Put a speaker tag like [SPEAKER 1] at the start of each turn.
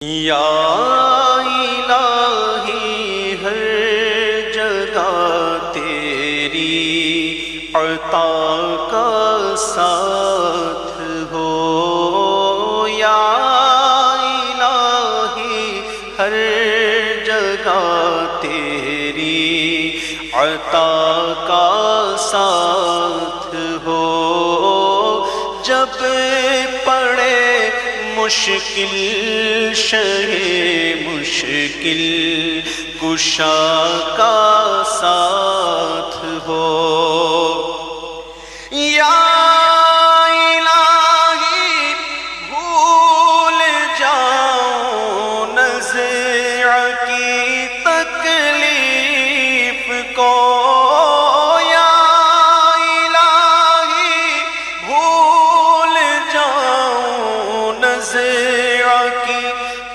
[SPEAKER 1] یا الہی ہر جگہ تیری عطا کا ساتھ ہو، یا الہی ہر جگہ تیری عطا کا ساتھ ہو، جب پڑے مشکل شہ مشکل کشا کا ساتھ ہو،